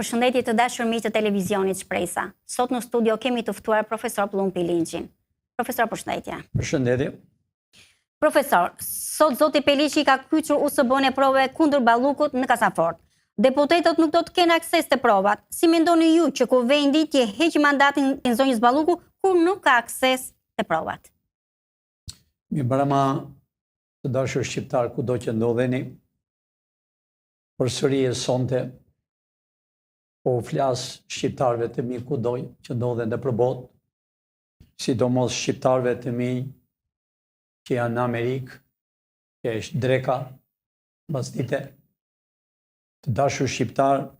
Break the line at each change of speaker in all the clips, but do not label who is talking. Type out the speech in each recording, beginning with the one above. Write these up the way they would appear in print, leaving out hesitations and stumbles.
Përshëndetje të dashur miq të televizionit Shpresa. Sot në studio kemi të ftuar profesor Pllumpi Lingjin. Profesor, përshëndetje.
Përshëndetje.
Profesor, sot zoti Peliçi ka kyçur USB-n e provave kundër Ballukut në Kasafort. Deputetët nuk do të kenë akses të provat. Si mendoni ju që kuvendi të heqë mandatin e zonjës Balluku kur nuk ka akses të provat?
Mi brama të dashur shqiptar kudo që ndodheni, përsëri e sonte po flas shqiptarëve të mi kudo që ndodhen në përbot, sidomos shqiptarëve të mi që janë në Amerikë, që është dreka, basdite, të dashur shqiptar,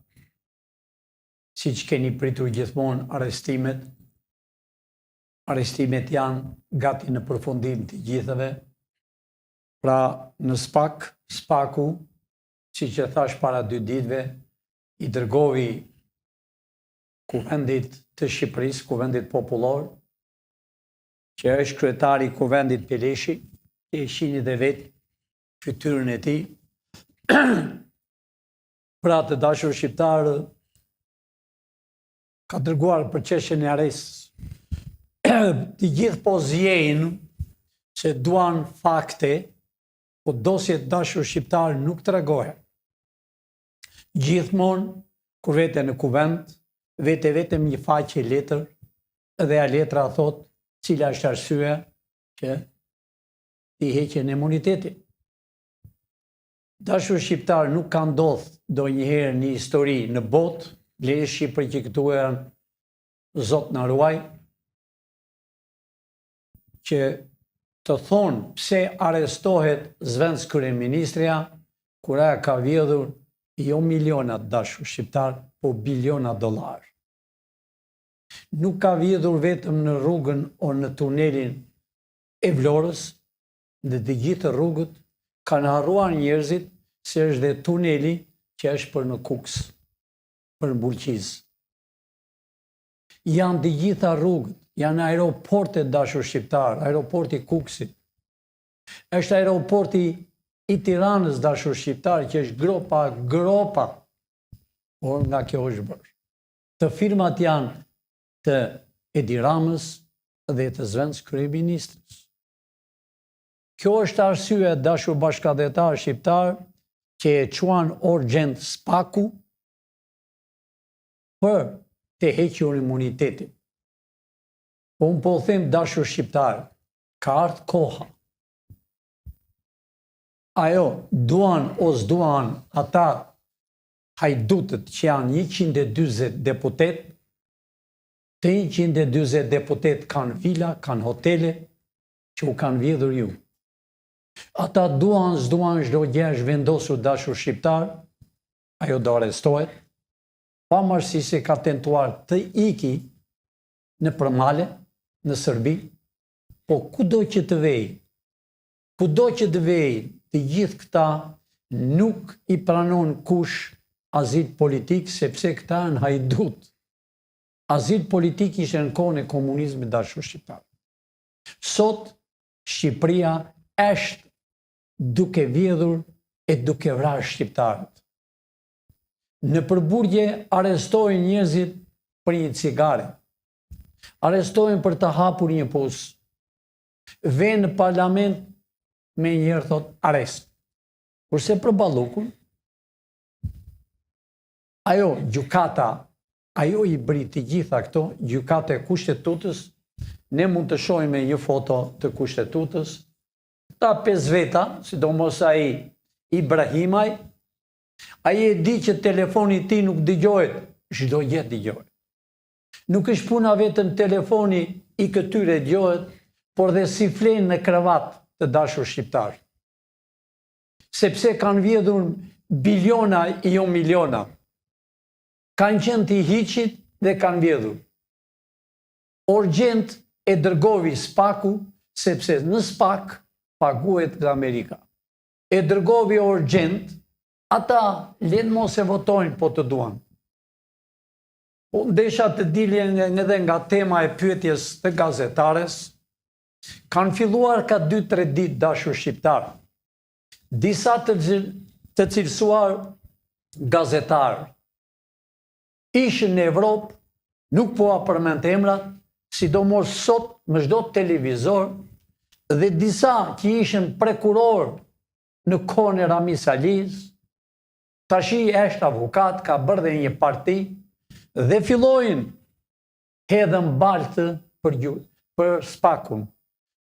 si që keni pritur gjithmonë arrestimet, arrestimet janë gati në përfundim të gjithëve, pra në spaku, si që thash para 2 ditëve, i dërgovi kuvendit të Shqipërisë, kuvendit popullor, që është kryetari kuvendit Peliçi, që e shihni dhe vetë fytyrën e tij. Pra të dashur shqiptarë, ka dërguar për çështjen e arrestës. Të gjithë po zjejnë se duan fakte, po dosjet dashur shqiptarë nuk tregohen. Gjithmonë, kur vete në kuvend, vete vetëm një faqe letër, dhe a letra thot cila është arsyeja që i heqen imunitetin. Dashur shqiptar, nuk ka ndodhur ndonjëherë në histori në botë, le Shqipëri që këtu janë Zot na ruaj, që të thonë pse arrestohet zvensk kryeministrja, kur ajo ka vjedhur jo miliona dashur shqiptar, po biliona dollar. Nuk ka vjedhur vetëm në rrugën o në tunelin e Vlorës, dhe të gjithë rrugët kanë harruar njerëzit se është dhe tuneli që është për në Kuks, për në Bulqiz. Janë të gjitha rrugët, janë aeroportet dashur shqiptar, aeroporti Kuksit, është aeroporti i Tiranës dashur shqiptar, që është gropa, por nga kjo është bërë. Të firmat janë të Edi Ramës dhe të zvensk kryeministrës. Kjo është arsye dashur bashkëdhetar shqiptar që e quan urgjent spaku për të hequr imunitetin. Po unë po them dashur shqiptar, ka ardhur koha. Ajo, duan o s'duan ata hajdutët që janë 140 deputet, të 140 deputet kanë vila, kanë hotele, që u kanë vjedhur ju. Ata duan, s'duan, çdo gjë është vendosur dashur shqiptar, ajo do arrestohet, pavarësisht se ka tentuar të iki në përmale, në Serbi, po kudo që të vej, të gjithë këta nuk i pranon kush azil politik, sepse këta në hajdut. Azil politik ishte në kohën e komunizmit dashur shqiptar. Sot, Shqipëria është duke vjedhur e duke vrarë shqiptarët. Në përburgje arrestojnë njerëzit për një cigare, arrestojnë për të hapur një pus, vjen në parlament me njërë thot arrest. Kurse për Ballukun, ajo gjykata, ajo i bëri të gjitha këto, gjykata e kushtetutës, ne mund të shohim një foto të kushtetutës, ta 5 veta, sidomos ai Ibrahimaj, ai e di që telefoni ti nuk dëgjohet, çdo gjë dëgjohet. Nuk është puna vetëm telefoni i këtyre dëgjohet, por dhe si flenë në kravat të dashur shqiptar. Sepse kanë vjedhur biliona, jo miliona. Kanë qenë të hiqit dhe kanë vjedhur. Urgjent e dërgovi spaku, sepse në spak paguhet nga Amerika. E dërgovi urgjent, ata lenë mos e votojnë, po të duan. Ndesha të diljen edhe nga tema e pyetjes të gazetares, kanë filluar ka 2-3 ditë dashur shqiptar. Disa të cilësuar gazetarë ishin në Evropë, nuk po a përmend emrat, sidomos sot me çdo televizor, dhe disa që ishin prokuror në kohën e Ramis Ali's, tashi është avokat, ka bërë dhe një parti, dhe fillojnë hedhën baltë për Spakun,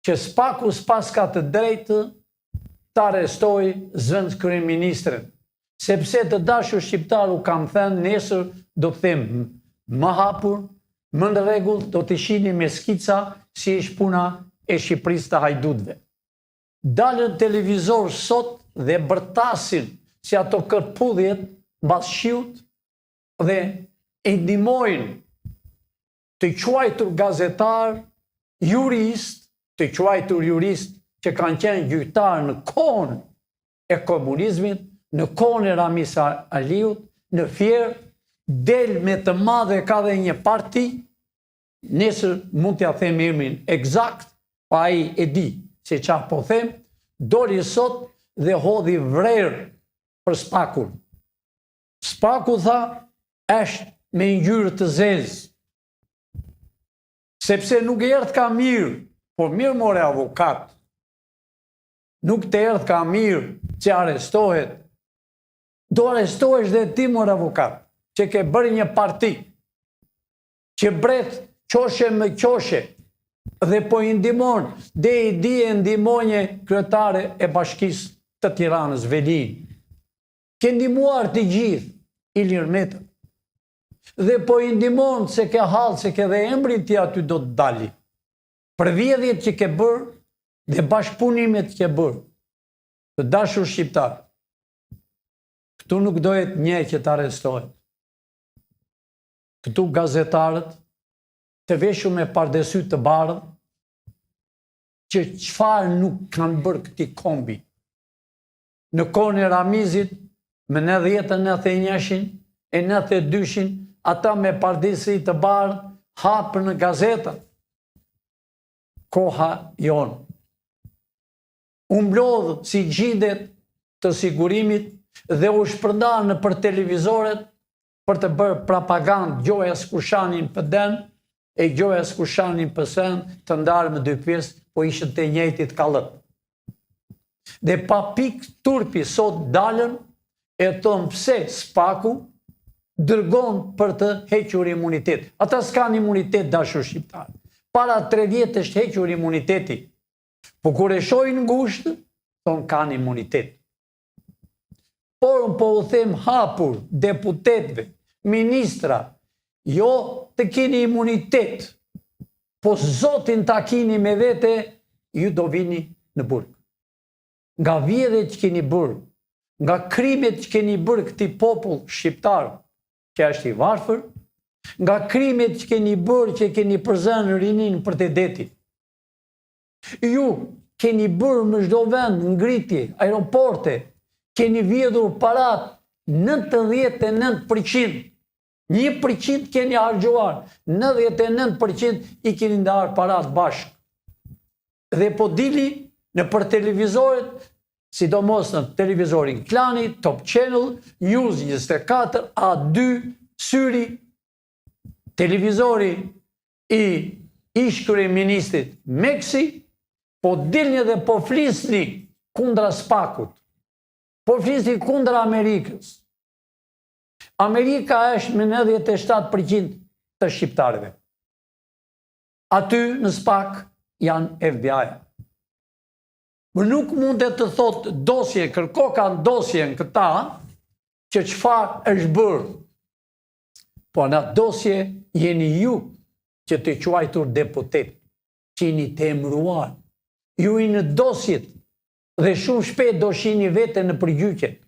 që Spaku s'pas ka të drejtë të arrestoj zëvendës kryeministrin, sepse të dashur shqiptar u kam thënë nesër do të them më hapur, më në rregull, do të shihni me skica si është puna e Shqipërisë të hajdutëve. Dalën televizor sot dhe bërtasin si ato kërpudhjet mbas shiut dhe e ndihmojnë të quajtur gazetar, jurist, të quajtur jurist që kanë qenë gjyqtar në kohën e komunizmit, në kohën e Ramis Aliut, në Fier, del me të madhe ka dhe një parti, nesër mund t'ja them emrin eksakt, pa ai e di se çfarë po them, doli sot dhe hodhi vrerë për Spakun. Spaku tha, është me ngjyrë të zezë, sepse nuk e erdhë ka mirë, por mirë more avokat, nuk të erdhë ka mirë që arrestohet, do arrestohesh dhe ti more avokat, që ke bërë një parti, që bret qoshe me qoshe, dhe po i ndihmon, dhe i di e ndihmonje kryetare e Bashkisë të Tiranës, Velin. Ke ndihmuar të gjithë, Ilir Meta. Dhe po i ndihmon se ke hallë, se ke dhe emrin ti aty do të dali. Për vjedhjet që ke bërë dhe bashkëpunimet që ke bërë. Të dashur shqiptar, këtu nuk dohet një që të arrestohet. Këtu gazetarët të veshur me pardesy të bardhë, që çfarë nuk kanë bërë këti kombi. Në kohën e Ramizit, me 90-ën, 91-shin, e 92-shin, ata me pardesy të bardhë hapën në gazeta. Koha jonë. U mblodhë si gjidet të sigurimit dhe u shpërnda në për televizoret për të bërë propagandë gjoja s'kushanin për den, e gjoja s'kushanin për sen, të ndarë më dy pjesë, po ishën të njëjtit kallët. Dhe pa pik turpi sot dalën, e thonë pse Spaku dërgon për të hequr imunitet. Ata s'kan imunitet, dashur shqiptar. Para 3 vjetë është hequr imuniteti. Po kur e shojnë ngushtë, thonë kanë imunitet. Por po u them hapur deputetve, ministra, jo të keni imunitet, po zotin ta keni me vete, ju do vini në burg. Nga vjedhjet që keni bërë, nga krimet që keni bërë këtij popull shqiptar, që është i varfër, nga krimet që keni bërë, që keni përzënë rinin për të detit. Ju keni bërë në çdo vend ngritje, aeroporte, keni vjedhur parat 99%. 1% keni harxuar, 99% i keni ndarë parat bashkë. Dhe po dili në për televizoret, sidomos në televizorin Klani, Top Channel, News 24, A2, Syri, televizori i ish kryeministit Meksi, po dilni dhe po flisni kundra Spakut, po flisni kundra Amerikës. Amerika është me 97% të shqiptarëve. Aty në Spak janë FBI. Më nuk mundet të thotë dosje, kërko kanë dosje në këta, që çfarë është bërë. Po në dosje jeni ju që të quajtur deputet, që jeni të emëruar. Ju i në dosjet dhe shumë shpejt do shihni vete në përgjyqjet.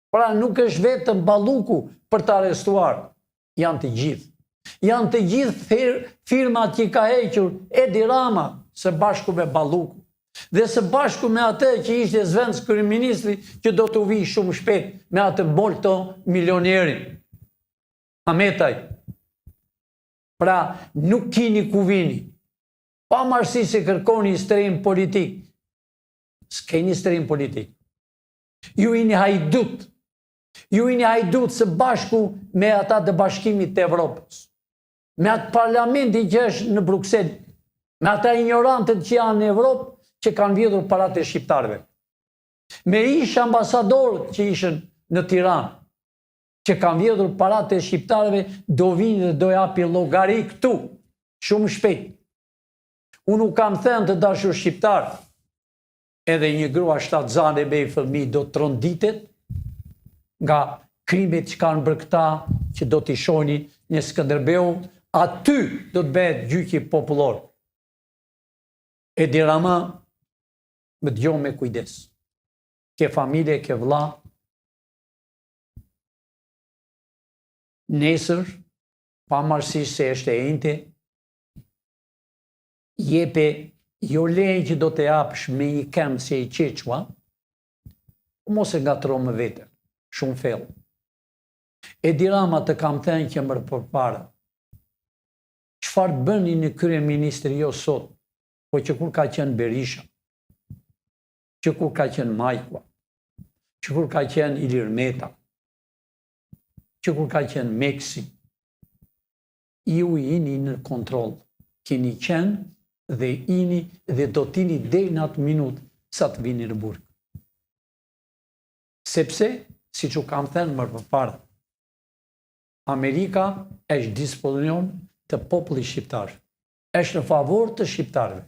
Pra nuk është vetëm Balluku për të arrestuar, janë të gjithë. Janë të gjithë firmat që ka hequr Edi Rama së bashku me Balluku. Dhe së bashku me atë që ishte zëvendës kryeministri që do të vijë shumë shpejt me atë Bolto milionerin. Ametaj. Pra nuk kini ku vini. Pa marrësi se kërkoni stream politik. S'keni stream politik. Ju jeni hajdut. Ju jeni hajdut së bashku me ata të Bashkimit të Evropës, me atë parlamenti që është në Bruxelles, me ata ignorantët që janë në Evropë që kanë vjedhur parat e shqiptarëve, me ish ambasadorët që ishën në Tiranë, që kanë vjedhur parat e shqiptarëve, do vinë dhe do japi llogari këtu, shumë shpejt. Unë nuk kam thënë të dashur shqiptarë, edhe një grua shtatzane me i fëmijë do të tronditet nga krimet që kanë bërë këta, që do t'i shohni në Skënderbeu, aty do të bëhet gjyqi popullor. Edi Rama, më dëgjoj me kujdes. Ke familje, ke vëlla. Nesër, pavarësisht se është e enjte, jepe jo lejnë që do të japësh me një këmbë si i qequa, mos e ngatro më vete, shumë fellë. Edi Rama të kam thënë që më përpara, çfarë bëni në kryeministri jo sot, po që kur ka qenë Berisha, që kur ka qenë Majkua, që kur ka qenë Ilir Meta, që kur ka qenë Meksi, ju jeni në kontroll, keni qenë dhe jeni dhe do t'jeni deri në atë minutë sa të vini në burg. Sepse, siç u kam thënë më përpara, Amerika është dispozicion të popullit shqiptar, është në favor të shqiptarëve.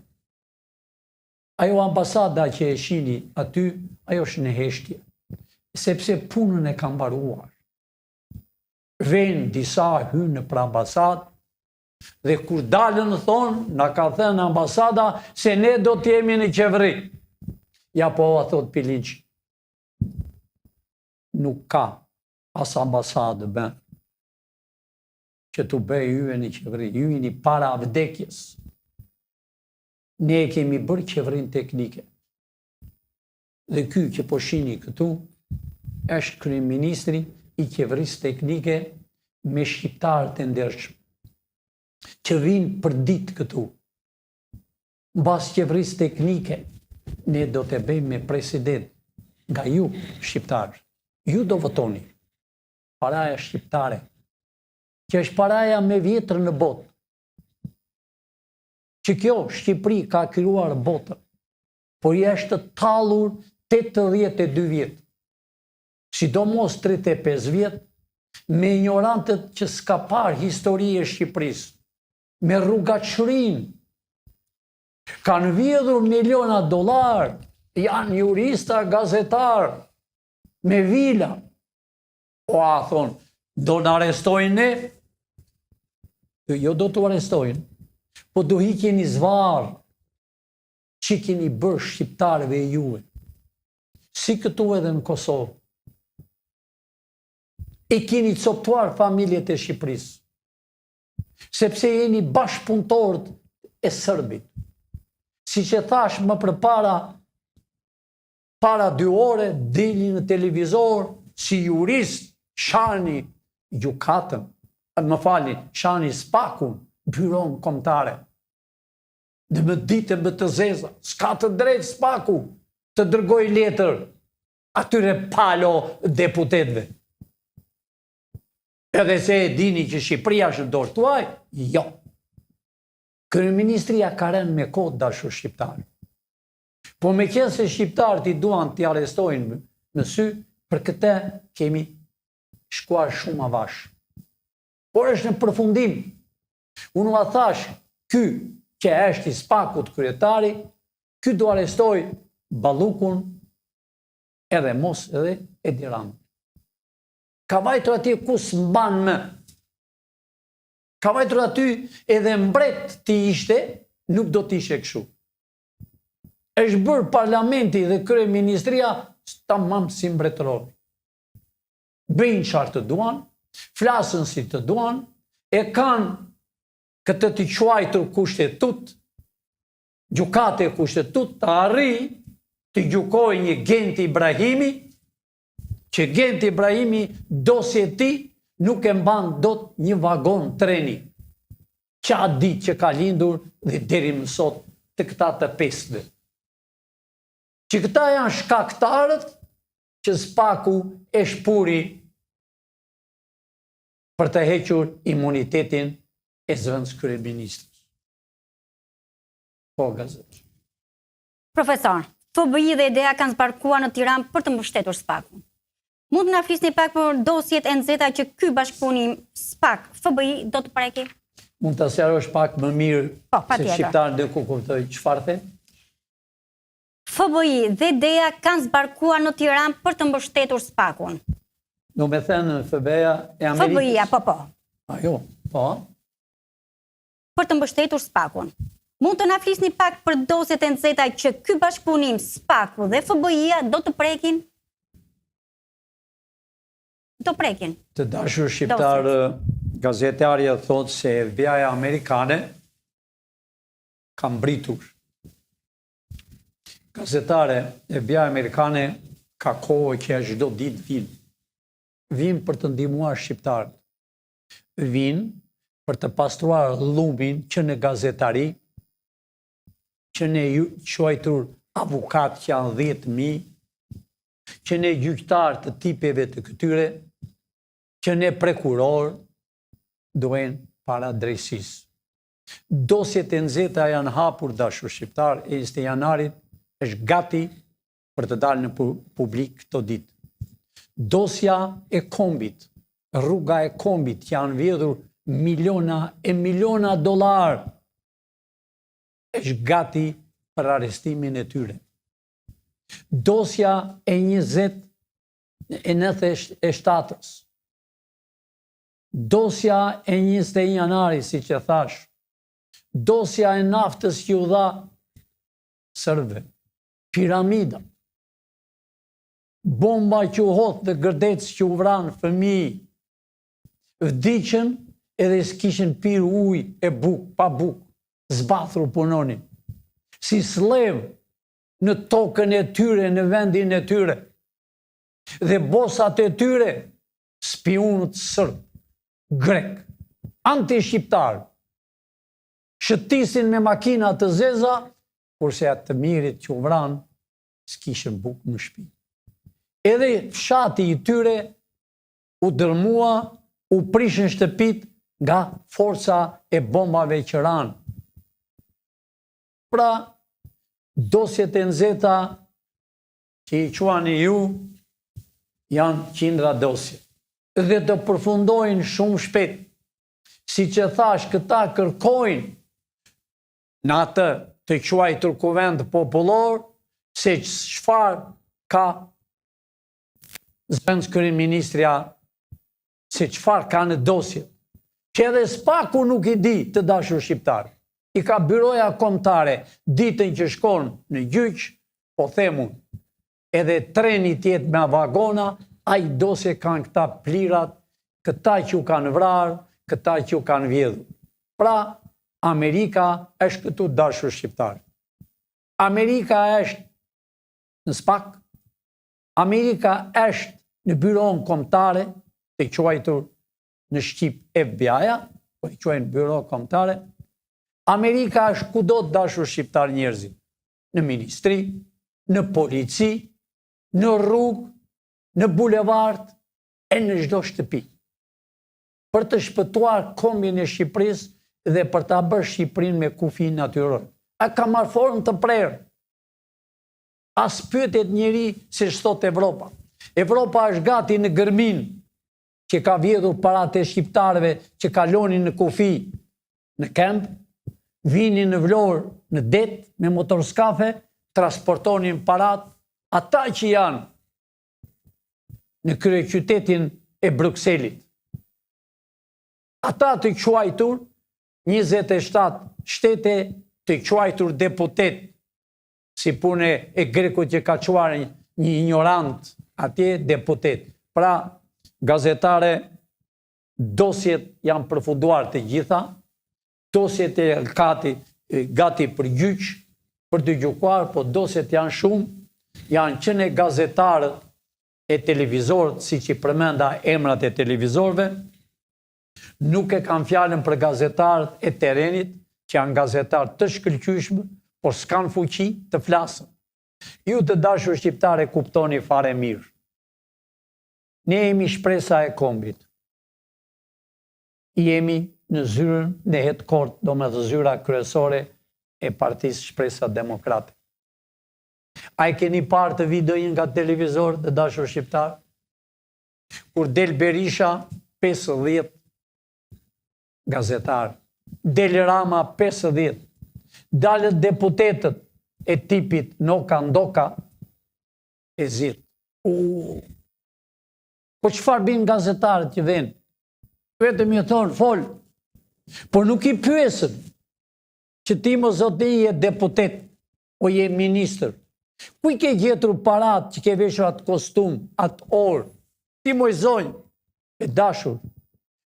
Ajo ambasada që e shini aty, ajo është në heshtje, sepse punën e kam mbaruar. Vjen disa hynë në për ambasadë, dhe kur dalën thonë, na ka thënë ambasada se ne do të jemi në qeveri. Ja po, a thot Pilinçi, nuk ka as ambasadë bën që t'u bëj ju në qeveri, ju jeni para vdekjes. Ne kemi bërë qeverin teknike. Dhe ky që po shihni këtu është kryeministri i qeverisë teknike me shqiptarët e ndershëm që vinë për ditë këtu. Mbas qeverisë teknike, ne do të bëjmë me president nga ju shqiptarë. Ju do votoni. Paraja shqiptare, që është paraja me vjetër në botë. Që kjo Shqipëri ka krijuar botën, por jashtë të tallur 82 vjet. Sidomos 35 vjet, me ignorantët që s'ka parë histori e Shqipërisë, me rrugaçërinë. Kanë vjedhur miliona dollar, janë jurista, gazetar, me vila. O a thonë, do në arrestojnë ne? Jo do të arrestojnë, po do hiqeni zvarë që keni bërë shqiptarëve e juve. Si këtu edhe në Kosovë. E keni coptuar familjet e Shqipërisë. Sepse jeni bashkëpunëtorët e Sërbit. Si që thash më përpara, para 2 ore, dili në televizor, si jurist, shani gjukatën, më falni, shani spakun, byron kombëtare. Dhe më ditë më të zeza, s'ka të drejtë spaku të dërgoj letër atyre palo deputetve. Edhe se e dini që Shqipëria është në dorë tuaj, jo. Kryeministria ka rënë me kohë dashur shqiptarë. Po me qenë se shqiptarët i duan t'i arrestojnë në sy, për këtë kemi shkuar shumë avash. Por është në përfundim. Unë a thash, ky që është i spakut kryetari, ky do arrestoj Ballukun edhe mos edhe Edi Ramën. Ka vajtur aty ku s'mban më. Ka vajtur aty edhe mbret ti ishte, nuk do t'ishe kështu. Është bërë parlamenti dhe kryeministria tamam si mbretëror. Bëjnë çfarë të duan, flasën si të duan, e kanë këtë të quajtur kushtetut, gjukate kushtetut, të arri të gjukoj një Genti Ibrahimi, që Genti Ibrahimi dosje ti nuk e mban dot një vagon treni. Qa ditë që ka lindur dhe deri më sot të këta të 5. Që këta janë shkaktarët që SPAK-u e shpuri për të hequr imunitetin e zëvendës kryeministrës. Po, gazetë.
Profesor, FBI dhe EDEA kanë zbarkuar në Tiranë për të mbështetur SPAK-un. Mund të na flisni pak për dosjet e nxehta që ky bashkëpunim SPAK-FBI do të preki?
Mund të sqarosh pak më mirë se shqiptarët dhe ku kuptoj çfarë the?
FBI dhe EDEA kanë zbarkuar në Tiranë për të mbështetur SPAK-un.
Do me thënë FBI-a e Amerikës?
FBI-a, po.
Ajo, po.
Për të mbështetur SPAK-un. Mund të na flisni pak për dosjet e nxehta që ky bashkëpunim SPAK-u dhe FBI-a do të prekin? Do prekin.
Të dashur shqiptar, gazetarja thot se FBI-a amerikane ka mbritur. Gazetare, FBI amerikane ka kohë që çdo ditë vinë. Vinë për të ndihmuar shqiptarët. Vinë për të pastruar llumin që në gazetari, që ne quajtur avokat që janë 10.000, që ne gjyqtar të tipeve të këtyre, që ne prokuror duhen para drejtësisë. Dosjet e nxehta janë hapur, dashur shqiptar, e 20 janarit është gati për të dalë në publik këto ditë. Dosja e kombit, rruga e kombit, janë vjedhur miliona e miliona dollar, është gati për arrestimin e tyre. Dosja e 97-ës, dosja e 21 janarit, si që thash, dosja e naftës që u dha sërbëve, piramida, bomba që u hodh dhe gërdec që u vranë fëmijë, vdiqën edhe s'kishin pirë ujë e bukë, pa bukë, zbathur punonin, si slev në tokën e tyre, në vendin e tyre, dhe bosat e tyre, spionët sërbë, grek, anti-shqiptar, shëtisin me makina të zeza, kurse atë të mirit që u vranë, s'kishën bukë në shtëpi. Edhe fshati i tyre u dërmua, u prishën shtëpit nga forca e bombave që ranë. Pra, dosjet e nxehta që i quani ju, janë qindra dosje. Dhe të përfundojnë shumë shpejt. Si që thash, këta kërkojnë në atë të quajtur kuvend popullor, se çfarë ka zëvendës kryeministrja, se çfarë ka në dosje. Që edhe SPAK-u nuk i di, të dashur shqiptar. I ka byroja kombëtare, ditën që shkon në gjyq, po themun, edhe treni tjetë me vagona, a i dosje kanë këta plirat, këta që u kanë vrarë, këta që u kanë vjedhur. Pra, Amerika është këtu, dashur shqiptar. Amerika është në SPAK, Amerika është në byron kombëtare, të quajtur në Shqip FBI-a, po i quajnë byro kombëtare. Amerika është kudo, dashur shqiptar njerëzit, në ministri, në polici, në rrugë, në bulevard, e në çdo shtëpi. Për të shpëtuar kombin e Shqipërisë dhe për ta bërë Shqipërinë me kufi natyror. A ka marrë formë të prerë. As pyetet njeri se ç'thot Evropa. Evropa është gati në gërmin që ka vjedhur paratë e shqiptarëve që kalonin në kufi në kemp, vinin në Vlorë në det me motorskafe, transportonin parat, ata që janë në kryeqytetin e Brukselit. Ata të quajtur 27 shtete të quajtur deputet, si pune e Grekut që ka quar një ignorant atje deputet. Pra, gazetare, dosjet janë përfunduar të gjitha, dosjet e gati për gjyq, për të gjykuar, po dosjet janë shumë, janë që ne gazetarët e televizorët, si që përmenda emrat e televizorëve, nuk e kanë fjalën për gazetarët e terenit, që janë gazetarë të shkëlqyshmë, por s'kanë fuqi të flasën. Ju të dashur shqiptare kuptoni fare mirë. Ne jemi shpresa e kombit. Jemi në zyrën në headquarter, do me dhe zyra kryesore e Partisë Shpresa Demokrate. A e keni parë të videojnë nga televizor të dashur shqiptar? Kur del Berisha, 50 gazetar. Del Rama, 50. Dalët deputetët e tipit Noka Ndoka e zirë. Po çfarë bin gazetarët që vjen? Vetëm i thonë, fol. Por nuk i pyesën që ti më zoti je deputet, o je ministër. Ku i ke gjetur parat që ke veshur atë kostum, atë orë? Ti moj zonjë, e dashur.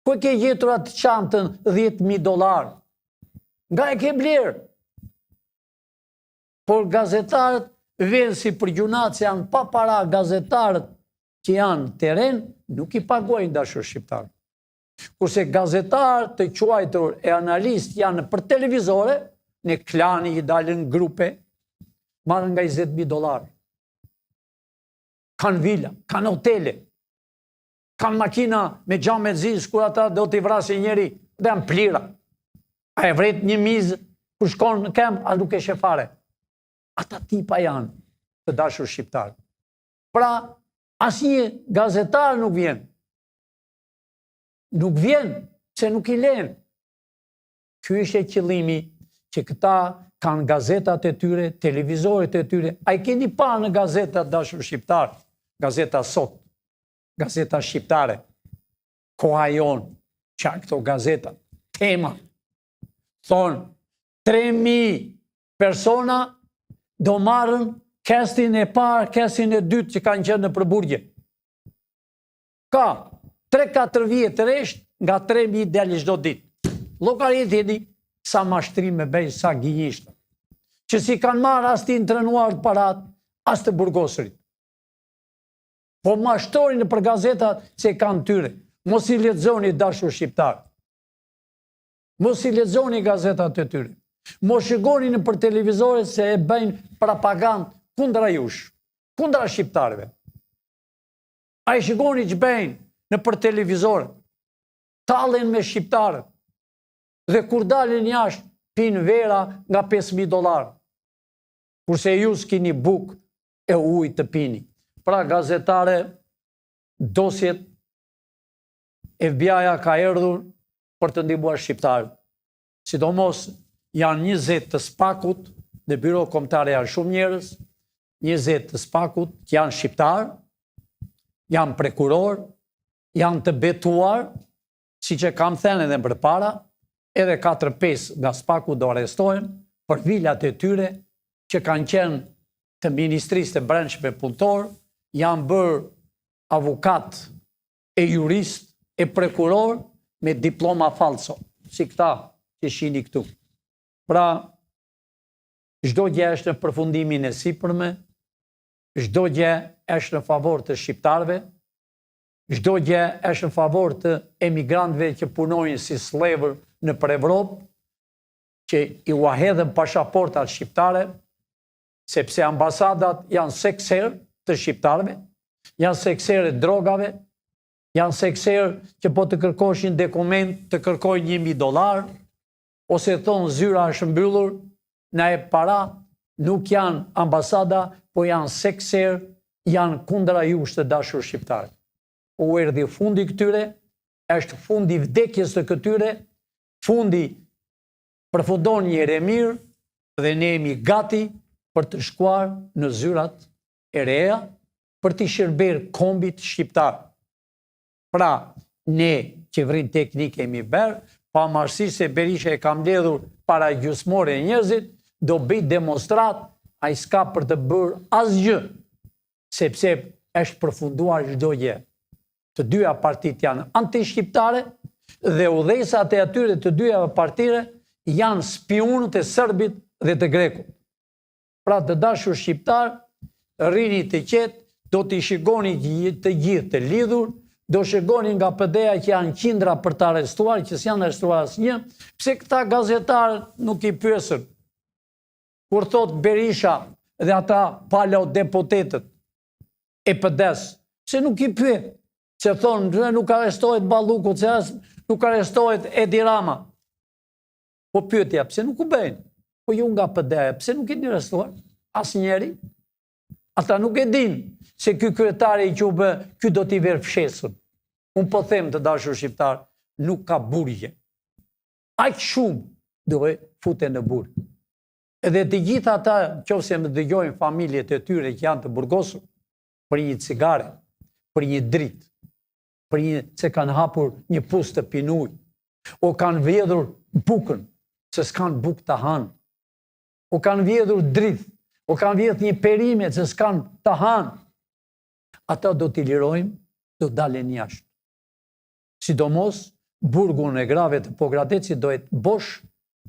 Ku i ke gjetur atë çantën $10,000? Nga e ke blerë? Por gazetarët vjen si për gjunat që janë pa para, gazetarët që janë teren, nuk i paguajnë dashur shqiptarë. Kurse gazetarët të quajtur e analist janë për televizore, në klani i dalën grupe, marrën nga $20,000. Kanë vila, kanë hotele, kanë makina me xham me zis, kur ata do t'i vrasi njeri, dhe janë plira. A e vret një mizë, kur shkon në kem, a nuk e shefare. Ata tipa janë të dashur shqiptarë. Pra, asnjë gazetar nuk vjen. Nuk vjen, se nuk i len. Ky është qëllimi që këta kanë gazetat e tyre, televizorit e tyre. A i keni pa në gazetat dashur shqiptarë? Gazeta Sot, gazeta shqiptare, Koha Jon, qa këto gazeta, tema. Thonë, 3.000 persona do marrën kestin e parë, kestin e dytë që kanë qenë në përburgje. Ka 3-4 vjetë reshtë nga 3.000 deli çdo ditë. Llogarit jeni sa mashtrim me bej, sa gjinjishtë. Që si kanë marrë as të intrenuar të parat, as të burgosërit. Po mashtorin për gazetat që kanë tyre. Mos i lexoni dashur shqiptar. Mos i lexoni gazetat e tyre. Mos shikoni në për televizore se e bëjnë propagandë kundra jush, kundra shqiptarëve. A i shikoni që bëjnë në për televizore, tallen me shqiptarët, dhe kur dalin jashtë, pinë vera nga $5,000. Kurse ju s'kini buk e ujë të pini. Pra gazetare, dosjet, FBI-a ka erdhur për të ndihmuar shqiptarët. Sidomos janë 20 të spakut, dhe Byro Kombëtare janë shumë njerëz, 20 të spakut që janë shqiptarë, janë prekuror, janë të betuar, si që kam thënë edhe përpara, edhe 4-5 nga spaku do arrestohen për vilat e tyre që kanë qenë të Ministrisë të Brendshme punëtor, janë bërë avokat e jurist e prekuror me diploma falso, si këta që shini këtu. Pra, çdo gjë është në përfundimin e sipërme, çdo gjë është në favor të shqiptarëve, çdo gjë është në favor të emigrantëve që punojnë si slevër në për Evropë, që i u hedhën pasaportat shqiptare, sepse ambasadat janë sekser të shqiptarëve, janë sekser e drogave, janë sekser që po të kërkoshin dokument të kërkojnë $1.000, ose thonë zyra është mbyllur, na e para, nuk janë ambasada, po janë sekser, janë kundra jush të dashur shqiptarë. U erdhi fundi këtyre, është fundi vdekjes të këtyre, fundi përfundon një ere mirë, dhe ne jemi gati për të shkuar në zyrat e reja, për të shërber kombit shqiptar. Pra, ne qeverin teknike jemi berë, pa marrësi se Berisha e kam ledhur para gjysmore e njerëzit, do bëj demonstrat, a i s'ka për të bërë asgjë, sepse është përfunduar çdo gjë. Të dyja partit janë anti-shqiptare, dhe udhëheqësat e atyre të dyja partire janë spionët e serbit dhe të grekut. Pra të dashur shqiptar, rrini të qetë, do t'i shikoni të gjithë të lidhur, do shikoni nga PD-ja që janë qindra për të arrestuar, që s'janë arrestuar asnjë, pse këta gazetarë nuk i pyesën. Kur thot Berisha dhe ata palo deputetët e PD-s, se nuk i pyet. që thonë nuk arrestohet Balluku, që nuk arrestohet Edi Rama. Po pyetja, pse nuk u bëjnë? Po ju nga PD-ja, pse nuk keni arrestuar? Asnjëri? Ata nuk e din se ky kryetari që u bë, ky do t'i verë fshesën. Unë po them të dashur shqiptar, nuk ka burgje. Aq shumë duhet futen në burg. Edhe të gjitha ata, nëse më dëgjojnë familjet e tyre që janë të burgosur, për një cigare, për një dritë, për një se kanë hapur një pus të pinuj, o kanë vjedhur bukën, se s'kanë bukë të hanë, o kanë vjedhur dritë, o kanë vjedhur një perime, se s'kanë të hanë, ata do t'i lirojmë, do dalen jashtë. Sidomos, burgun e grave të Pogradecit do e bosh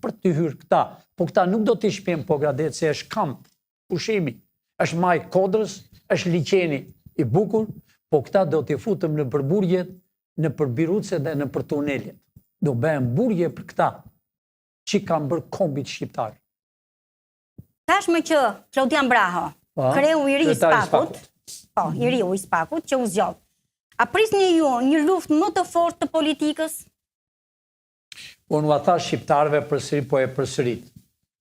për të hyrë këta. Po këta nuk do t'i shpjem Pogradec, se është kamp, pushimi, është maj kodrës, është liqeni i bukur, po këta do t'i futëm në përburgjet, në përbiruce dhe në për tunelet. Do bëhem burgje për këta, që kanë bërë kombit shqiptar.
Tashmë që Klodian Braho, kreu i ri i Spakut, i riu i Spakut, që u zgjodh. A prisni ju një luftë më të fortë të politikës?
Unë u tha shqiptarëve përsëri, po e përsërit.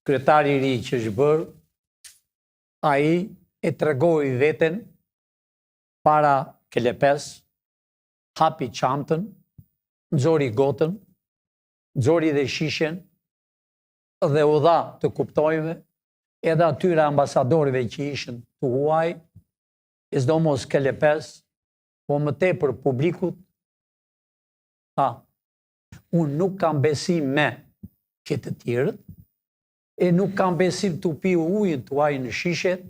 Kryetari i ri që është bërë, ai e tregoi veten para Kelepes, hapi çantën, nxori gotën, nxori dhe shishen dhe u dha të kuptojve edhe atyre ambasadorëve që ishin të huaj, e sidomos Kelepes, po më tepër publikut, unë nuk kam besim me këtë tjerët, e nuk kam besim të piu ujën të uaj në shishet,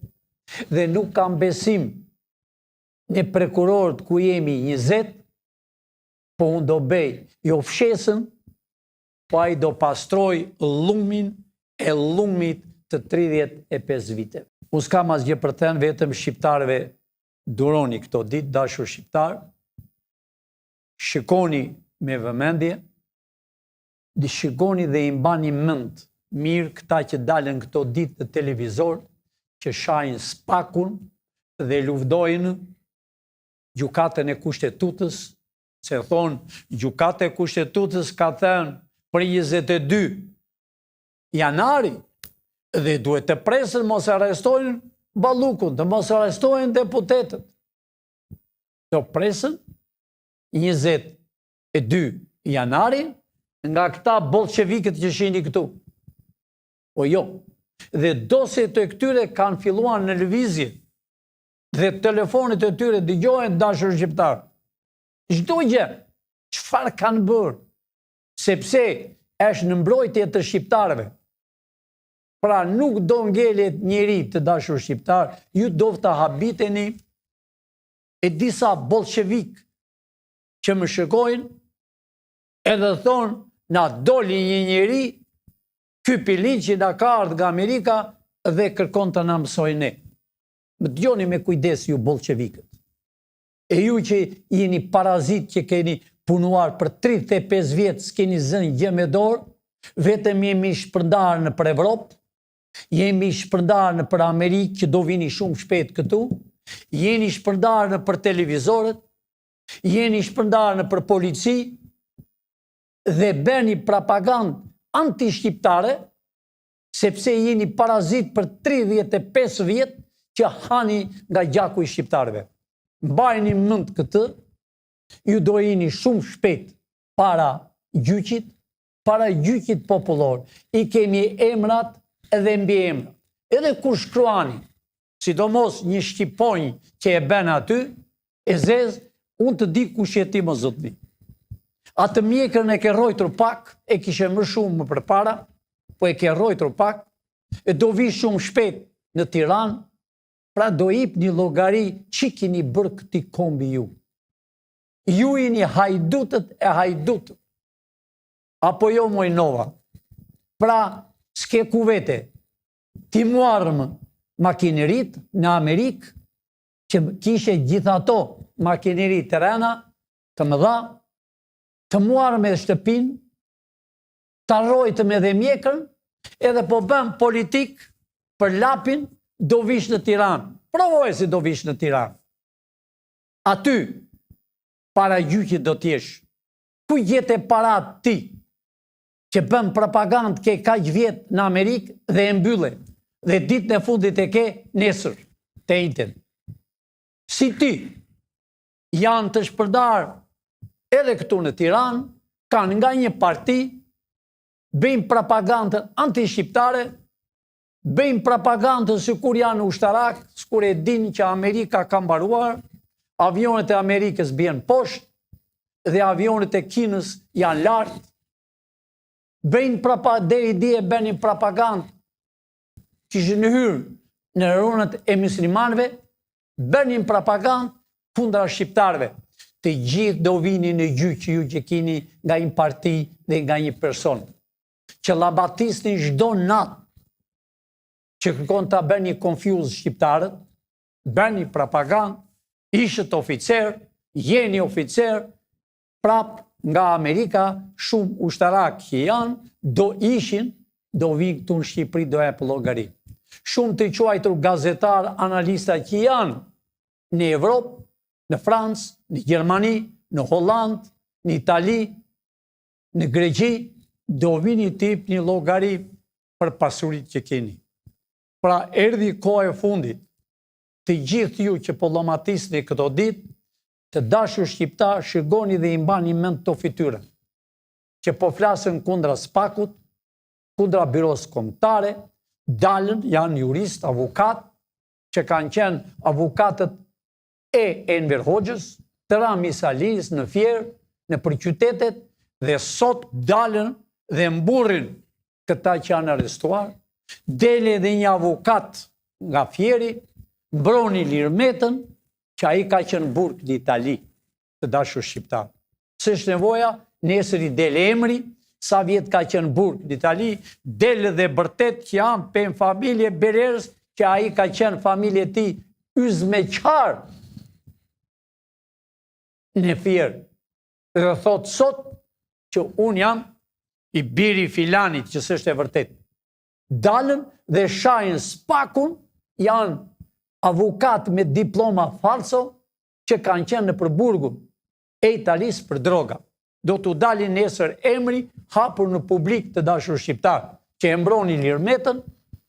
dhe nuk kam besim në prokurorët ku jemi 20, po unë do bej jo fshesën, po ai do pastroj lumin e lumit të 35 vite. Unë s'kam asgjë për thënë, vetëm shqiptarëve duroni këto ditë, dashur shqiptar, shikoni me vëmendje, shikoni dhe i mbani mend mirë këta që dalën këto ditë në televizor, që shajnë Spakun dhe lufdojnë gjykatën e Kushtetutës, se thonë gjykata e Kushtetutës ka thënë për 22 janari dhe duhet të presën mos arrestojnë Ballukun, të mos arrestojnë deputetët. Do presën 22 janari nga këta bolshevikët që shini këtu. O jo, dhe dosjet e këtyre kanë filluar në lëvizje dhe telefonit e tyre dëgjohen dashur shqiptar. Çdo gjë, çfarë kanë bërë, sepse është në mbrojtje të shqiptarëve. Pra nuk do ngelet njeri të dashur shqiptar, ju do të habiteni e disa bolshevik që më shikojnë edhe thonë na doli një njeri, ky pilin që na ka ardhur nga Amerika dhe kërkon të na mësojë ne. Më dëgjoni me kujdes ju bolshevikët. E ju që jeni parazit që keni punuar për 35 vjetë, s'keni zënë gjë me dorë, vetëm jemi shpërndarë në për Evropë, jemi shpërndarë në për Amerikë, që do vini shumë shpejt këtu, jeni shpërndarë në për televizorët, jeni shpërndarë në për polici, dhe bëni propagandë anti-shqiptare, sepse jeni parazit për 35 vjetë që hani nga gjaku i shqiptarëve. Mbajni mend këtë, ju do jeni shumë shpejt para gjyqit popullor. I kemi emrat edhe mbi emra. Edhe kur shkruani, sidomos një shqiponj që e ben aty, e zez, unë të di kush je ti më zotni. Atë mjekërën e ke rojtur pak, e kishe më shumë më përpara, po e ke rojtur pak, e do vi shumë shpejt në Tiranë, pra do ip një llogari që keni bërë këti kombi ju. Ju jeni hajdutët e hajdutët. Apo jo Mojnova. Pra, s'ke kuvete, ti muarmë makinerit në Amerikë, që kishe gjithato makinerit të rena, të mëdha, të muarmë edhe shtëpin, të arrojtëm edhe mjekën, edhe po bëm politik për lapin, do vish në Tiranë. Provoj si do vish në Tiranë. Aty, para gjyqit do t'jesh. Ku jete para ti, që bën propagandë ke kaq vjet në Amerikë dhe e mbylle, dhe ditën e fundit e ke nesër, te internet. Si ti, janë të shpërdar edhe këtu në Tiranë, kanë nga një parti, bëjnë propagandën anti-shqiptare, bëjnë propagandën si kur janë ushtarak, sikur e din që Amerika ka mbaruar, avionet e Amerikës bjen poshtë, dhe avionet e Kinës janë lartë, bëjnë deri dje bënin propagandë, që ishë në hyrë në rrugët e muslimanëve, bënin propagandë kundra shqiptarëve. Të gjithë do vini në gjyq ju që keni nga një parti dhe nga një person, që labatisni çdo natë, që kërkon ta bëni confuse shqiptarët, bëni propagandë, ishët oficer, jeni oficer, prap nga Amerika, shumë ushtarak që janë, do ishin, do vinë këtu në Shqipëri, do e për llogari. Shumë të quajtur gazetar, analista që janë në Evropë, në Francë, në Gjermani, në Hollandë, në Itali, në Greqi, do vini tip një llogari për pasurit që keni. Pra erdhi koha e fundit, të gjithë ju që po llomatisni këto ditë, të dashur shqiptar, shikoni dhe i mbani mend të fytyrën, që po flasën kundra SPAK-ut, kundra Biros Kombëtare, dalën, janë jurist, avokat, që kanë qenë avokatët e Enver Hoxhës, të Rami Salis, në Fier, në përqytetet, dhe sot dalën dhe mburrin këta që janë arrestuar, dele dhe një avokat nga Fieri, mbroni Lirmetën, që a i ka qenë burg në Itali, të dashur shqiptar. Se është nevoja, nesër i dele emri, sa vjet ka qenë burg në Itali, dele dhe bërtet që janë për familje Berers, që a i ka qenë familje ti yzmeqar në Fier. Dhe thot sot që unë jam i biri filanit, që s'është e vërtet. Dalën dhe shajnë SPAK-un, janë avokat me diploma falso që kanë qenë në përburgun e Italis për droga. Do t'u dalin nesër emri hapur në publik të dashur shqiptar, që e mbroni Lirmetën,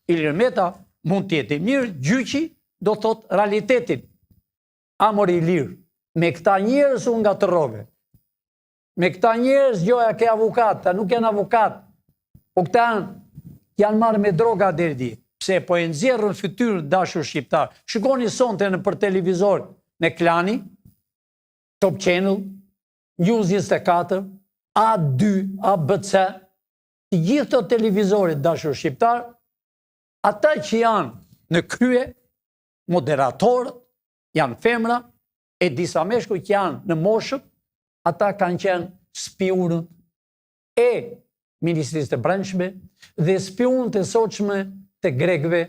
i Lirmeta mund t'jeti mirë, gjyqi do thot realitetin. Amor i lirë, me këta njerëz unë nga të rove. Me këta njerëz gjoja ke avokat, ta nuk janë avokat, po këta janë marrë me droga deri di. Pse po e nxjerrën fytyrën dashur shqiptar. Shikoni sonte në për televizor në Klani, Top Channel, News 24, A2, ABC, të gjithë të televizorit dashur shqiptar, ata që janë në krye, moderatorët, janë femra, e disa meshkuj që janë në moshët, ata kanë qenë spionët e Ministrisë të Brendshme dhe spionët e sotshme të Grekëve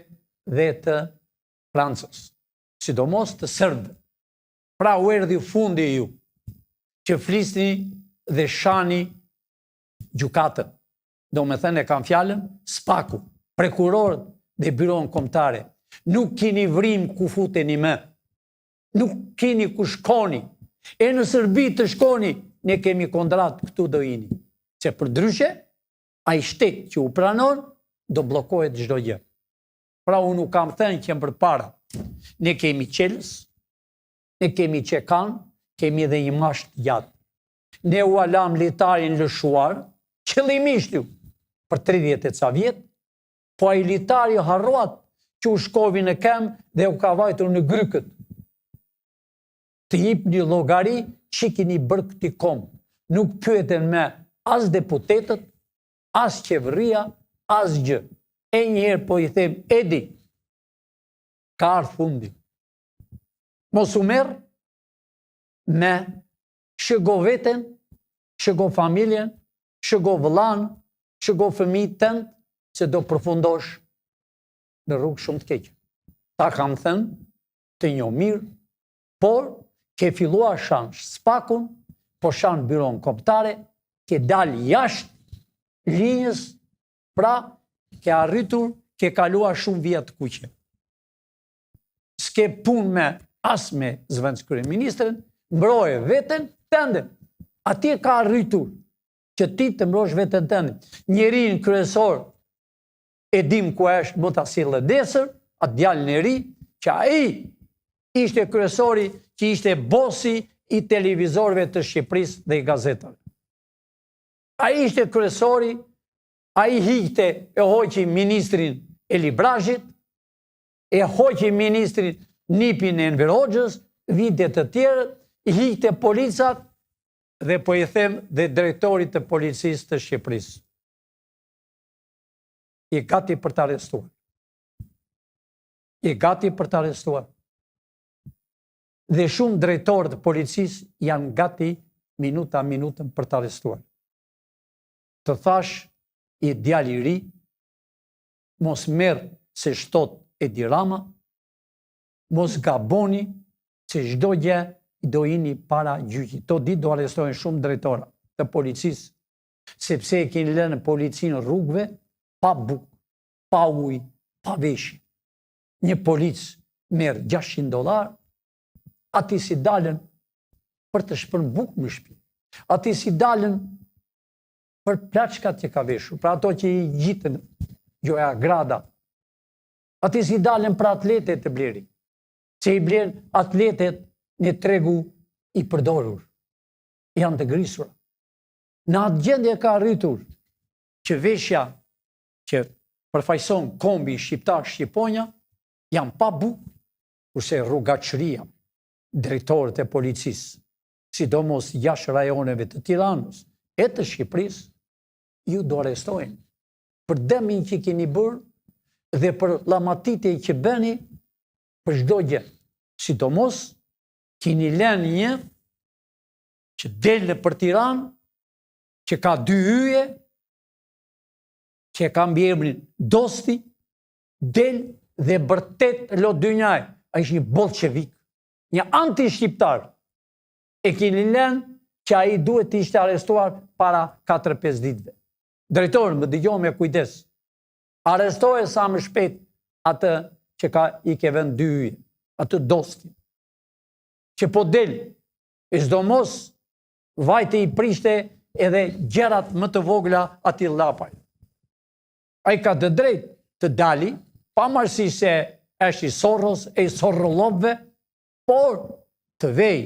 dhe të Francës, sidomos të Serbëve. Pra u erdhi fundi ju, që flisni dhe shani gjykatën. Do me thënë e kam fjallën, SPAK-u, prokurorët dhe byron kombëtare. Nuk keni vrim ku futeni më, nuk keni ku shkoni, e në Serbi të shkoni, ne kemi kontrat këtu do jini. Se për ndryshe, ai shtet që u pranon, do blokohet çdo gjë. Pra unë u kam thënë që më përpara, ne kemi qelës, ne kemi qekan, kemi edhe një masht gjatë. Ne u alam litarin lëshuar, qëllimisht ju, për 30 e ca vjet, po ai litari harruat që u shkovi në kem dhe u ka vajtur në grykët. Të jip një llogari që keni bërë këti kom. Nuk pyeten me as deputetët, as qeveria, as gjë. E njëherë po i them, Edi, ka ardhur fundi. Mos u merr me shëgo veten, shëgo familjen, shëgo vëllan, shëgo fëmijët tënd, se do përfundosh në rrugë shumë të keqe. Ta kam thënë, të njoh mirë, por ke filluar shan SPAK-un, po shan byron kombëtare, ke dal jashtë linjës, pra ke arritur, ke kaluar shumë vjet kuqe. S'ke punë me as me zëvendës kryeministrin, mbroje veten tënde. Atje ka rritur që ti të mbrosh vetën tënde. Njerin kryesor e dim ku është më ta sillë desër, atë djalin e ri, që ai ishte kryesori, që ishte bosi i televizorëve të Shqipërisë dhe i gazetave. Ai ishte kryesori, ai hiqte e hoqi ministrin Eli Brazhit, e hoqi ministrin Nipin e Enver Hoxhës, vinte të tjerët, i hiqte policat dhe po i them dhe drejtorit të policisë të Shqipërisë. I gati për të arrestuar. I gati për të arrestuar. Dhe shumë drejtorë të policisë janë gati minutën për të arrestuar. Të thash, i djali i ri, mos merr se shtot Edi Rama, mos gaboni se çdo gjë do jini para gjyqit. To ditë do arrestojnë shumë drejtora të policisë, sepse e keni lënë policinë rrugëve pa bukë, pa ujë, pa veshje. Një polic merr $600, ati si dalën për të shpërnë bukë në shtëpi. Ati si dalën për plaçkat që ka veshur, për ato që i gjitën Gjoja Grada. Ati si dalën për atletet të bleri, që i blen atletet në tregu i përdorur. Janë të grisura. Në atë gjendje ka arritur që veshja që përfaqëson kombi shqiptar Shqiponja janë pa bukë, kurse rrugaçëria, drejtorët e policisë, sidomos jashtë rajoneve të Tiranës e të Shqipërisë, ju do arrestojnë për dëmin që keni bërë dhe për llamatit që bëni për çdo gjë. Sidomos keni lënë një që del për Tiranë, që ka 2 hyje, që ka mbiemrin Dosti, del dhe bërtet lot dynjaj. Ai është një bolshevik, një anti-shqiptar. E keni lënë që ai duhet të ishte arrestuar para 4-5 ditëve. Drejtori, më dëgjoj me kujdes. Arrestoje sa më shpejt atë që i ke vënë 2 hyje, atë Dosti. Që po del, e sidomos vajte i prishte edhe gjërat më të vogla atij llapaj. Ai ka të drejtë të dali, pavarësisht se është i Soros e i Sorollovëve, por të vej,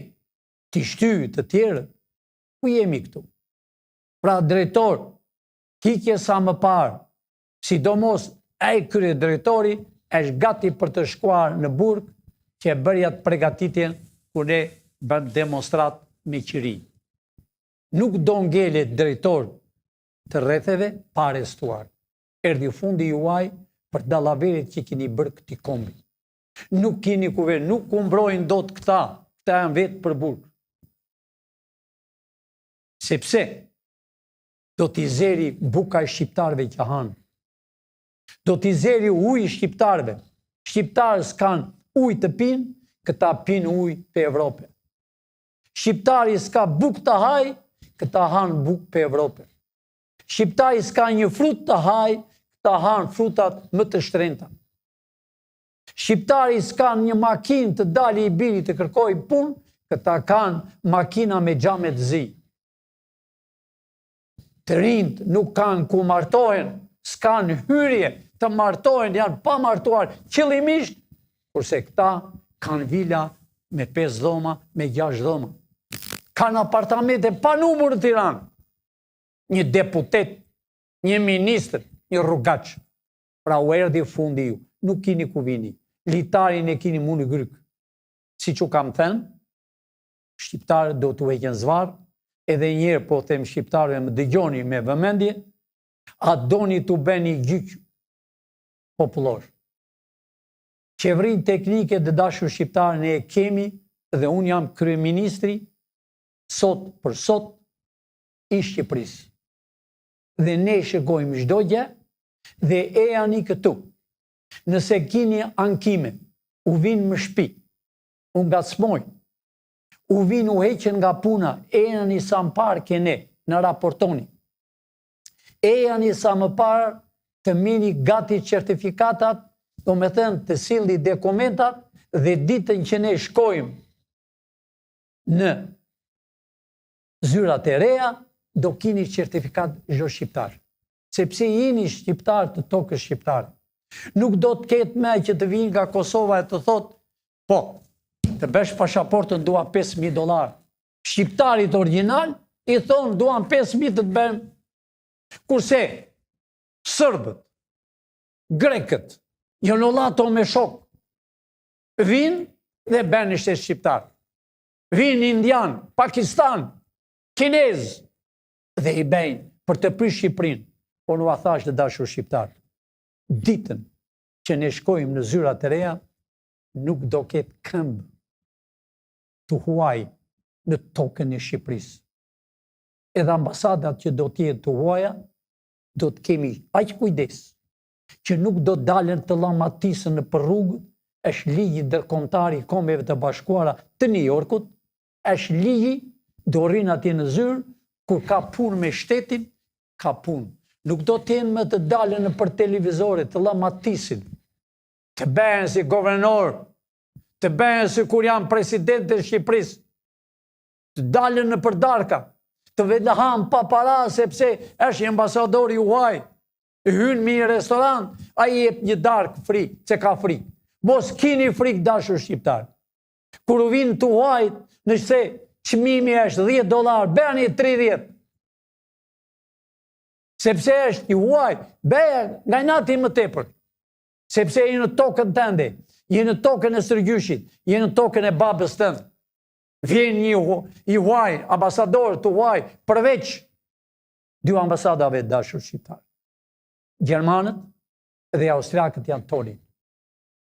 të shtyjë të tjerë, ku jemi këtu? Pra drejtor, hiqje sa më parë, sidomos ai krye drejtori, është gati për të shkuar në burg që e bërja të përgatitjen kur ne bën demonstrat me qiri. Nuk do ngelet drejtor të rretheve pa arrestuar. Erdhi fundi juaj për dallaverit që keni bërë këtij kombi. Nuk keni kuver, nuk u mbrojnë dot këta janë vetë për burg. Sepse do t'i zeri buka e shqiptarëve që hanë. Do t'i zeri ujë shqiptarëve. Shqiptarës kanë ujë të pinë, këta pinë ujë për Evropë. Shqiptari s'ka bukë të haj, këta hanë bukë për Evropë. Shqiptari s'ka një frut të haj, këta hanë frutat më të shtrenjta. Shqiptari s'ka një makinë të dali i biri të kërkoj punë, këta kanë makina me xhame të zi. Të rinjt nuk kanë ku martohen, s'kanë hyrje të martohen, janë pa martuar qëllimisht, kurse këta kanë vila me 5 dhoma, me 6 dhoma. Kanë apartamente pa numër në Tiranë. Një deputet, një ministër, një rrugaç. Pra u erdhi fundi ju, nuk kini ku vini. Litarin e kini mu në gryk. Si që kam thënë, shqiptarët do t'u heqen zvarë, edhe njerë po them shqiptarëve më dëgjoni me vëmendje, a doni t'u bëni gjyq popullor. Qeverinë teknike të dashur shqiptarë ne e kemi dhe unë jam kryeministri sot për sot i Shqipërisë. Dhe ne shikojmë çdo gjë dhe e janë këtu. Nëse keni ankime, u vinë më shtëpi, u ngacmojnë, u vinë u heqen nga puna, e janë sa më parë ke ne, në raportoni. E janë sa më parë të mini gati certifikatat, do me thënë të silli dokumentat dhe ditën që ne shkojmë në zyrat e reja, do kini certifikat çdo shqiptar. Sepse jeni shqiptar të tokës shqiptare. Nuk do të ketë me që të vinë nga Kosova e të thotë, po, të bësh pasaportën dua $5.000. Shqiptarit original i thonë duan 5.000 të të bëjmë. Kurse, sërbët, grekët, jonolato me shok, vinë dhe bënë ishte shqiptar. Vinë indian, Pakistan, kinez, dhe i bëjnë për të prish Shqipërinë. Po nuk a thash të dashur shqiptar. Ditën që ne shkojmë në zyrat e reja, nuk do ketë këmbë të huaj në tokën e Shqipërisë. Edhe ambasadat që do t'jetë të huaja, do të kemi aq kujdes që nuk do dalen të llamatisën në për rrugë, është ligji ndërkombëtar i Kombeve të Bashkuara të New Yorkut, është ligji do rrinë atje në zyrë, kur ka punë me shtetin, ka punë. Nuk do t'jenë më të dalen në për televizorit, të llamatisën, të bëhen si guvernor, të bëhen si kur janë president të Shqipërisë, të dalen në për darka, të vedlahan pa para sepse është ambasador i huaj, hynë mi restoran, a i jep një dark fri, se ka fri. Mos kini frik dashur shqiptar. Kur u vinë të huaj, nëse çmimi është $10, bëni 30. Sepse është i huaj, bëja nga nati më tepër. Sepse je në tokën tënde, je në tokën e sërgjyshit, je në tokën e babës tënde. Vjen një i huaj, ambasador të huaj, përveç 2 ambasadave dashur shqiptar. Gjermanët dhe austriakët janë toni.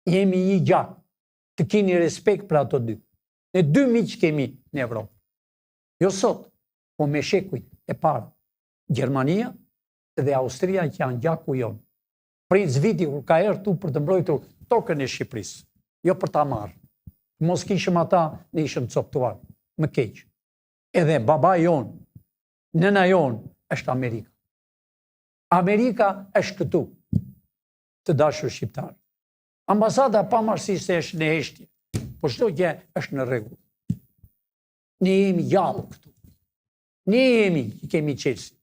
Jemi një gjak, të keni respekt për ato 2. Ne 2 miq kemi në Evropë. Jo sot, po me shekujt e parë. Gjermania dhe Austria që janë gjaku jonë. Princ Viti kur ka erdhur tu për të mbrojtur tokën e Shqipërisë, jo për ta marrë. Mos kishim ata, ne ishim coptuar, më keq. Edhe baba jonë, nëna jonë, është Amerika. Amerika është këtu, të dashur shqiptar. Ambasada pavarësisht se është në heshtje, por çdo gjë është në rregull. Ne jemi gjallë këtu. Ne kemi qelsi.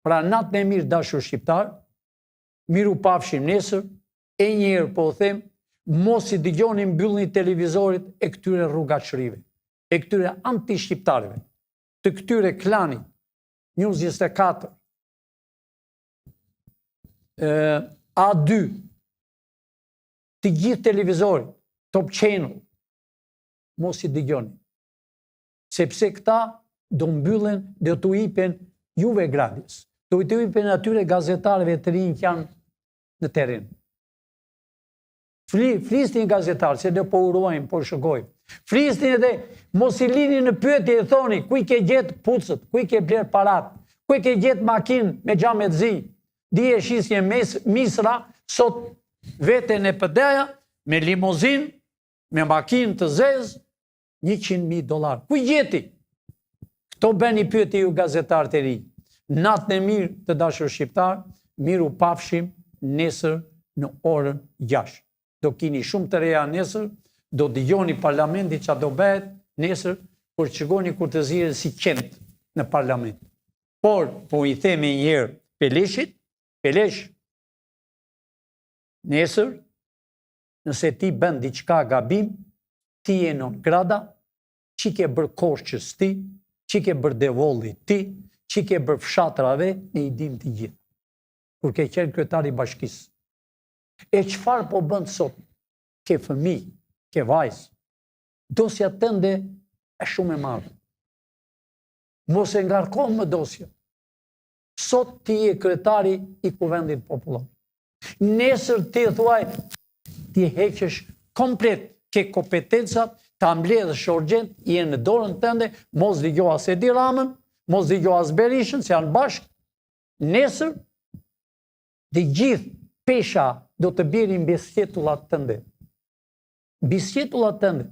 Pra natën e mirë dashur shqiptar, miru pafshim nesër, e njëherë po o them, mos i dëgjoni mbyllni televizorit e këtyre rrugatshërive, e këtyre anti-shqiptarëve, të këtyre klanit, News 24, A2, të gjithë televizorit, Top Channel, mos i dëgjoni. Sepse këta do mbyllen dhe të hipen juve gradis, do të hipen atyre gazetarëve të rinj që janë në terren. Flisni gazetarë, se ne po urojmë, po shëgojmë. Flisni edhe, mos i lini në pyetje e thoni, ku i ke gjetë pucët, ku i ke bler parat, ku i ke gjetë makinë me xhamet zi, dije shisje misra, sot veten e pëdeja, me limozin, me makinë të zezë, $100.000. Ku i gjeti? Këto bëni pyetje ju gazetarë të ri. Natën e mirë të dashur shqiptar, miru pafshim nesër në orën 6. Do kini shumë të reja nesër, do dëgjoni parlamenti që do bëhet nesër, kur shikoni kur të zihen si qend në parlament. Por, po i themi njëherë Peleshit, Pelesh, nesër, nëse ti bën diçka gabim, ti je non grada, që ke bërë koshqës ti, që ke bërë devolli ti, që ke bërë fshatrave, ne i dim të gjithë. Kur ke qenë kryetari i bashkisë. E çfarë po bën sot? Ke fëmijë, ke vajzë. Dosja tënde është shumë e madhe. Mos e ngarko më dosja. Sot ti je kryetari i Kuvendit Popullor. Nesër ti thuaj, ti heqesh komplet, ke kompetencat, ta mbledhësh urgjent, je në dorën tënde, mos dëgjo as Edi Ramën, mos dëgjo as Berishën, se janë bashkë. Nesër, dhe gjithë pesha do të bjerin mbi sqetullat tënde. Mbi sqetullat tënde.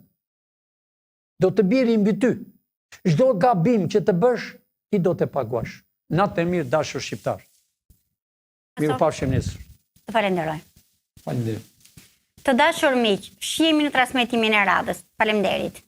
Do të bjerin mbi ty. Çdo gabim që të bësh, ti do të paguash. Natë e mirë dashur shqiptar. Mirupafshim nesër.
Të falenderoj.
Faleminderit.
Të dashur miq, shihemi në transmetimin e radhës. Faleminderit.